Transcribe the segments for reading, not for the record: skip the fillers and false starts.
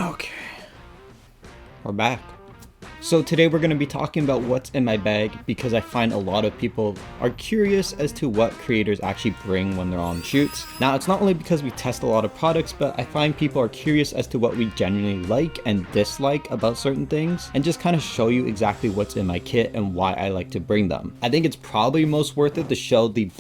Okay, we're back. So today we're going to be talking about what's in my bag because I find a lot of people are curious as to what creators actually bring when they're on shoots. Now, it's not only because we test a lot of products, but I find people are curious as to what we genuinely like and dislike about certain things, and just kind of show you exactly what's in my kit and why I like to bring them. I think it's probably most worth it to show the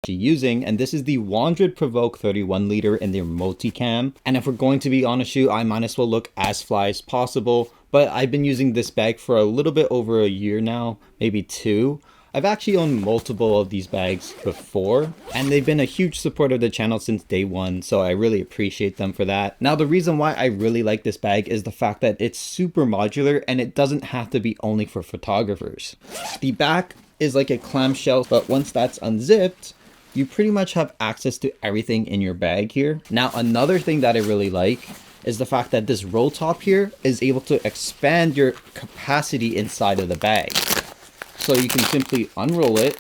using, and this is the WANDRD Prvke 31 liter in their multicam. And if we're going to be on a shoot, I might as well look as fly as possible. But I've been using this bag for a little bit over a year now, maybe 2. I've actually owned multiple of these bags before, and they've been a huge supporter of the channel since day one, so I really appreciate them for that. Now, the reason why I really like this bag is the fact that it's super modular and it doesn't have to be only for photographers. The back is like a clamshell, but once that's unzipped, you pretty much have access to everything in your bag here. Now, another thing that I really like is the fact that this roll top here is able to expand your capacity inside of the bag. So you can simply unroll it,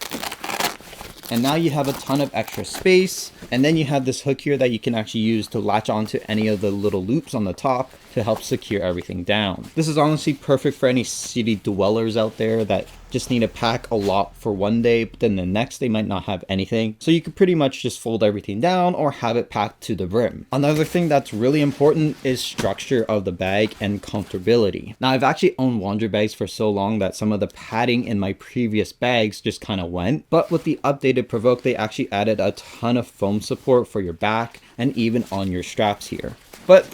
and now you have a ton of extra space. And then you have this hook here that you can actually use to latch onto any of the little loops on the top to help secure everything down. This is honestly perfect for any city dwellers out there that just need to pack a lot for one day, but then the next they might not have anything. So you could pretty much just fold everything down or have it packed to the brim. Another thing that's really important is structure of the bag and comfortability. Now, I've actually owned WANDRD bags for so long that some of the padding in my previous bags just kind of went. But with the updated Prvke, they actually added a ton of foam support for your back and even on your straps here. But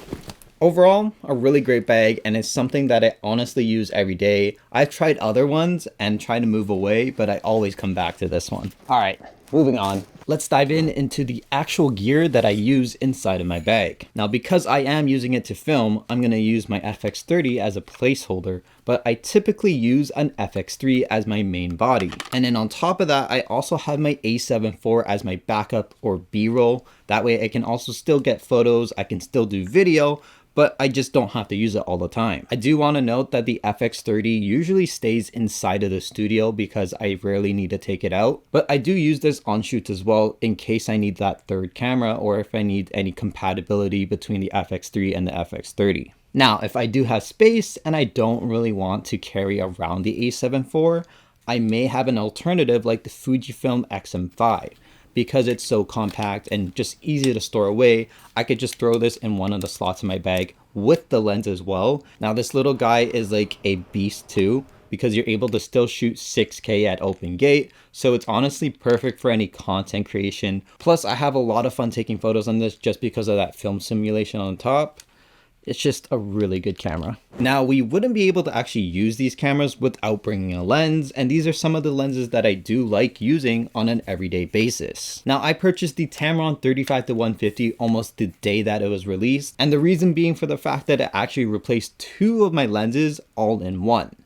overall, a really great bag, and it's something that I honestly use every day. I've tried other ones and try to move away, but I always come back to this one. All right, moving on. Let's dive into the actual gear that I use inside of my bag. Now, because I am using it to film, I'm going to use my FX30 as a placeholder, but I typically use an FX3 as my main body. And then on top of that, I also have my A7 IV as my backup or B-roll. That way I can also still get photos, I can still do video, but I just don't have to use it all the time. I do want to note that the FX30 usually stays inside of the studio because I rarely need to take it out, but I do use this on shoots as well in case I need that third camera or if I need any compatibility between the FX3 and the FX30. Now, if I do have space and I don't really want to carry around the A7 IV, I may have an alternative like the FUJIFILM XM5. Because it's so compact and just easy to store away, I could just throw this in one of the slots in my bag with the lens as well. Now, this little guy is like a beast too, because you're able to still shoot 6K at open gate. So it's honestly perfect for any content creation. Plus, I have a lot of fun taking photos on this just because of that film simulation on top. It's just a really good camera. Now, we wouldn't be able to actually use these cameras without bringing a lens, and these are some of the lenses that I do like using on an everyday basis. Now, I purchased the Tamron 35-150 almost the day that it was released, and the reason being for the fact that it actually replaced 2 of my lenses all in one.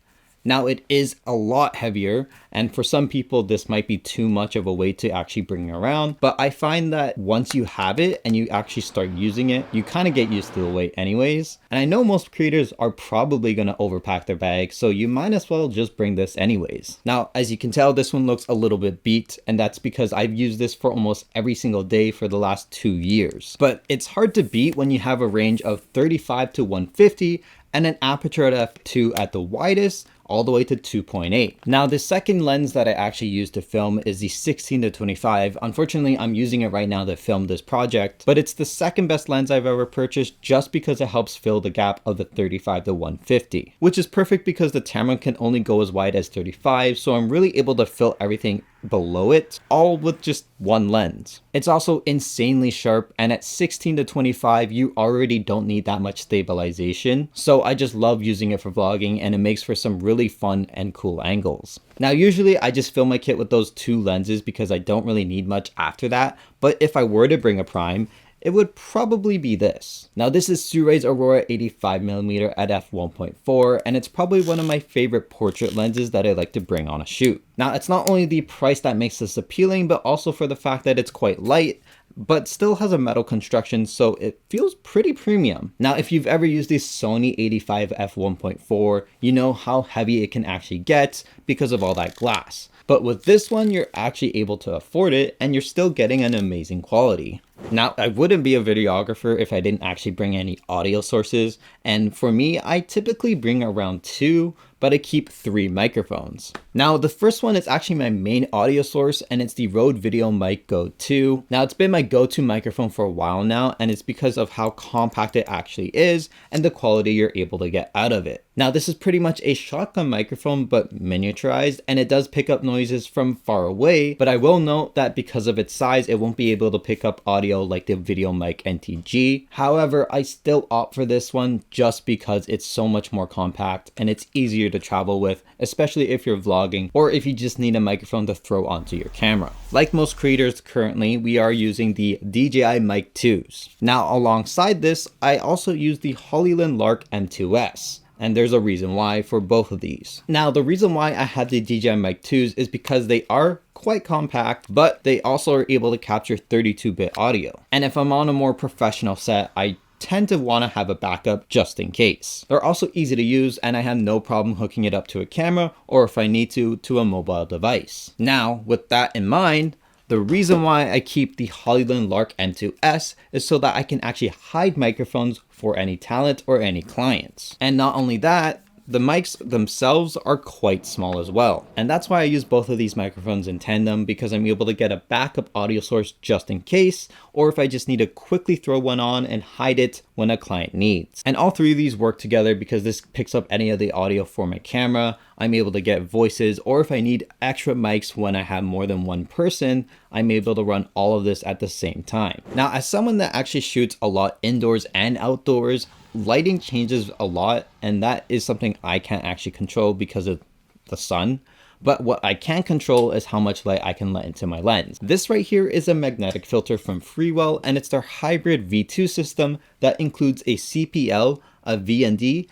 Now, it is a lot heavier, and for some people this might be too much of a weight to actually bring around, but I find that once you have it and you actually start using it, you kind of get used to the weight anyways. And I know most creators are probably going to overpack their bag, so you might as well just bring this anyways. Now, as you can tell, this one looks a little bit beat, and that's because I've used this for almost every single day for the last 2 years. But it's hard to beat when you have a range of 35-150 and an aperture at f2 at the widest, all the way to 2.8. Now, the second lens that I actually use to film is the 16-25. Unfortunately, I'm using it right now to film this project, but it's the second best lens I've ever purchased just because it helps fill the gap of the 35-150, which is perfect because the Tamron can only go as wide as 35, so I'm really able to fill everything below it, all with just one lens. It's also insanely sharp, and at 16-25, you already don't need that much stabilization. So I just love using it for vlogging, and it makes for some really fun and cool angles. Now, usually I just fill my kit with those 2 lenses because I don't really need much after that. But if I were to bring a prime, it would probably be this. Now, this is SIRUI's Aurora 85mm at f1.4, and it's probably one of my favorite portrait lenses that I like to bring on a shoot. Now, it's not only the price that makes this appealing, but also for the fact that it's quite light, but still has a metal construction, so it feels pretty premium. Now, if you've ever used the Sony 85 f1.4, you know how heavy it can actually get because of all that glass. But with this one, you're actually able to afford it, and you're still getting an amazing quality. Now, I wouldn't be a videographer if I didn't actually bring any audio sources, and for me, I typically bring around 2, but I keep 3 microphones. Now, the first one is actually my main audio source, and it's the Rode VideoMic Go II. Now, it's been my go-to microphone for a while now, and it's because of how compact it actually is and the quality you're able to get out of it. Now, this is pretty much a shotgun microphone, but miniaturized, and it does pick up noises from far away, but I will note that because of its size, it won't be able to pick up audio like the VideoMic NT-G. However, I still opt for this one just because it's so much more compact and it's easier to travel with, especially if you're vlogging or if you just need a microphone to throw onto your camera. Like most creators currently, we are using the DJI Mic 2s. Now, alongside this, I also use the HOLLYLAND Lark M2S. And there's a reason why for both of these. Now, the reason why I have the DJI Mic 2s is because they are quite compact, but they also are able to capture 32-bit audio. And if I'm on a more professional set, I tend to want to have a backup just in case. They're also easy to use, and I have no problem hooking it up to a camera, or if I need to a mobile device. Now, with that in mind, the reason why I keep the HOLLYLAND Lark M2S is so that I can actually hide microphones for any talent or any clients. And not only that, the mics themselves are quite small as well. And that's why I use both of these microphones in tandem, because I'm able to get a backup audio source just in case, or if I just need to quickly throw one on and hide it when a client needs. And all 3 of these work together because this picks up any of the audio for my camera. I'm able to get voices, or if I need extra mics when I have more than one person, I'm able to run all of this at the same time. Now, as someone that actually shoots a lot indoors and outdoors, lighting changes a lot, and that is something I can't actually control because of the sun. But what I can control is how much light I can let into my lens. This right here is a magnetic filter from FREEWELL, and it's their hybrid V2 system that includes a CPL, a VND,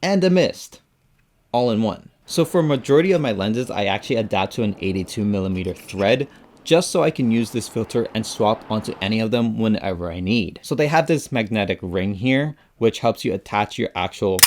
and a mist, all in one. So for majority of my lenses, I actually adapt to an 82mm thread, just so I can use this filter and swap onto any of them whenever I need. So they have this magnetic ring here, which helps you attach your actual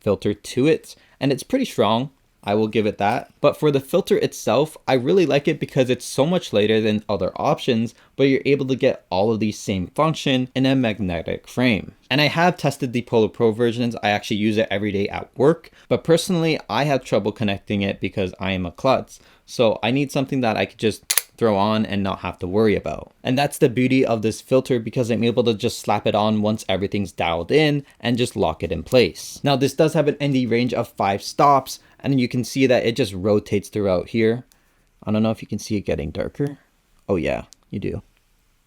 filter to it, and it's pretty strong, I will give it that. But for the filter itself, I really like it because it's so much lighter than other options, but you're able to get all of these same function in a magnetic frame. And I have tested the Polar Pro versions. I actually use it every day at work, but personally, I have trouble connecting it because I am a klutz. So I need something that I could just throw on and not have to worry about. And that's the beauty of this filter, because I'm able to just slap it on once everything's dialed in and just lock it in place. Now, this does have an ND range of 5 stops, and you can see that it just rotates throughout here. I don't know if you can see it getting darker. Oh yeah, you do.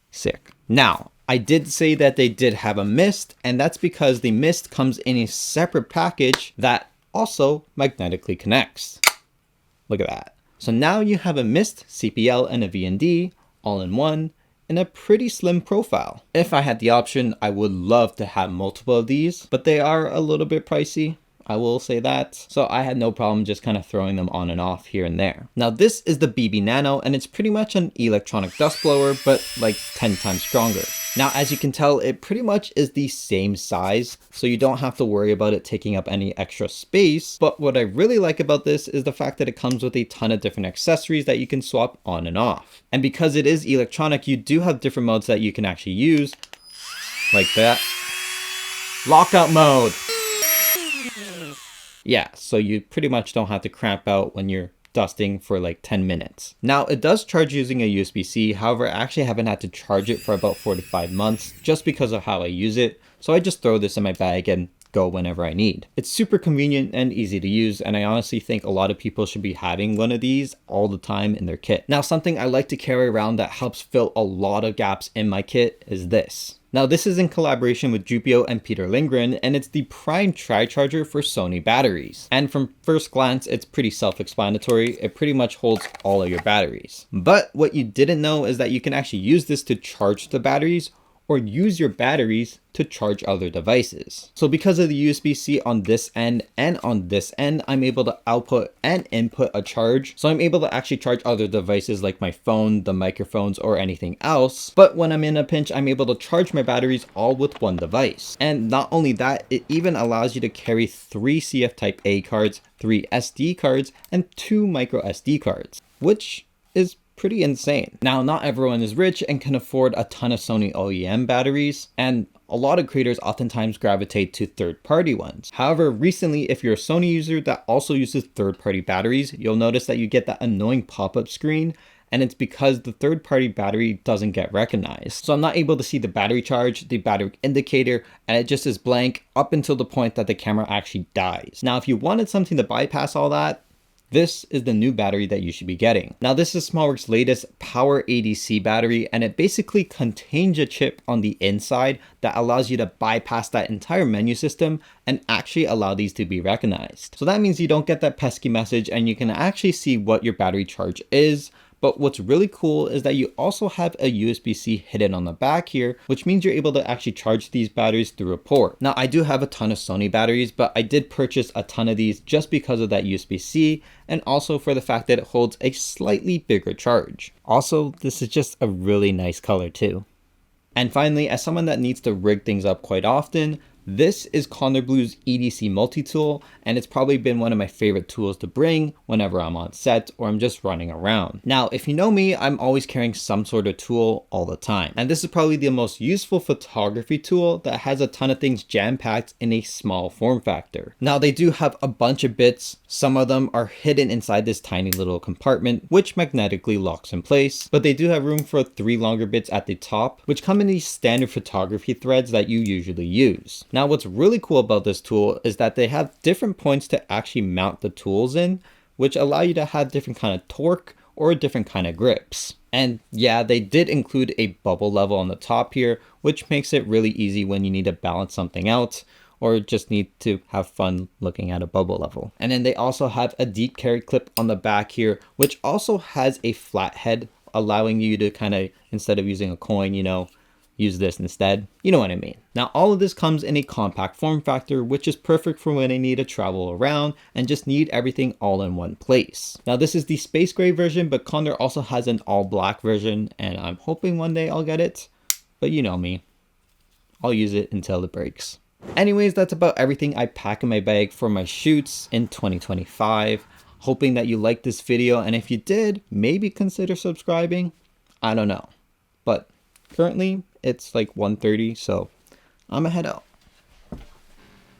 Sick. Now, I did say that they did have a mist, and that's because the mist comes in a separate package that also magnetically connects. Look at that. So now you have a mist, CPL, and a VND all in one in a pretty slim profile. If I had the option, I would love to have multiple of these, but they are a little bit pricey, I will say that. So I had no problem just kind of throwing them on and off here and there. Now this is the BB Nano, and it's pretty much an electronic dust blower, but like 10 times stronger. Now, as you can tell, it pretty much is the same size, so you don't have to worry about it taking up any extra space. But what I really like about this is the fact that it comes with a ton of different accessories that you can swap on and off. And because it is electronic, you do have different modes that you can actually use, like that. Lockout mode. Yeah, so you pretty much don't have to cramp out when you're dusting for like 10 minutes. Now, it does charge using a USB-C. However, I actually haven't had to charge it for about 4 to 5 months just because of how I use it. So I just throw this in my bag and go whenever I need. It's super convenient and easy to use, and I honestly think a lot of people should be having one of these all the time in their kit. Now, something I like to carry around that helps fill a lot of gaps in my kit is this. Now, this is in collaboration with JUPIO and Peter Lindgren, and it's the prime TriCharger for Sony batteries. And from first glance, it's pretty self-explanatory. It pretty much holds all of your batteries. But what you didn't know is that you can actually use this to charge the batteries or use your batteries to charge other devices. So because of the USB-C on this end and on this end, I'm able to output and input a charge. So I'm able to actually charge other devices like my phone, the microphones, or anything else. But when I'm in a pinch, I'm able to charge my batteries all with one device. And not only that, it even allows you to carry 3 CF Type-A cards, 3 SD cards, and 2 micro SD cards, which is pretty insane. Now, not everyone is rich and can afford a ton of Sony OEM batteries, and a lot of creators oftentimes gravitate to third-party ones. However, recently, if you're a Sony user that also uses third-party batteries, you'll notice that you get that annoying pop-up screen, and it's because the third-party battery doesn't get recognized. So I'm not able to see the battery charge, the battery indicator, and it just is blank up until the point that the camera actually dies. Now, if you wanted something to bypass all that, this is the new battery that you should be getting. Now, this is SMALLRIG's latest Power ADC battery, and it basically contains a chip on the inside that allows you to bypass that entire menu system and actually allow these to be recognized. So that means you don't get that pesky message and you can actually see what your battery charge is. But what's really cool is that you also have a USB-C hidden on the back here, which means you're able to actually charge these batteries through a port. Now, I do have a ton of Sony batteries, but I did purchase a ton of these just because of that USB-C and also for the fact that it holds a slightly bigger charge. Also, this is just a really nice color too. And finally, as someone that needs to rig things up quite often, this is KONDOR Blue's EDC multi-tool, and it's probably been one of my favorite tools to bring whenever I'm on set or I'm just running around. Now, if you know me, I'm always carrying some sort of tool all the time. And this is probably the most useful photography tool that has a ton of things jam-packed in a small form factor. Now, they do have a bunch of bits. Some of them are hidden inside this tiny little compartment, which magnetically locks in place, but they do have room for 3 longer bits at the top, which come in these standard photography threads that you usually use. Now, what's really cool about this tool is that they have different points to actually mount the tools in, which allow you to have different kind of torque or different kind of grips. And yeah, they did include a bubble level on the top here, which makes it really easy when you need to balance something out or just need to have fun looking at a bubble level. And then they also have a deep carry clip on the back here, which also has a flat head, allowing you to kind of, instead of using a coin, you know, use this instead. You know what I mean. Now, all of this comes in a compact form factor, which is perfect for when I need to travel around and just need everything all in one place. Now, this is the space gray version, but KONDOR also has an all black version, and I'm hoping one day I'll get it. But you know me, I'll use it until it breaks. Anyways, that's about everything I pack in my bag for my shoots in 2025. Hoping that you liked this video, and if you did, maybe consider subscribing. I don't know, but currently it's like 1:30, so I'm gonna head out.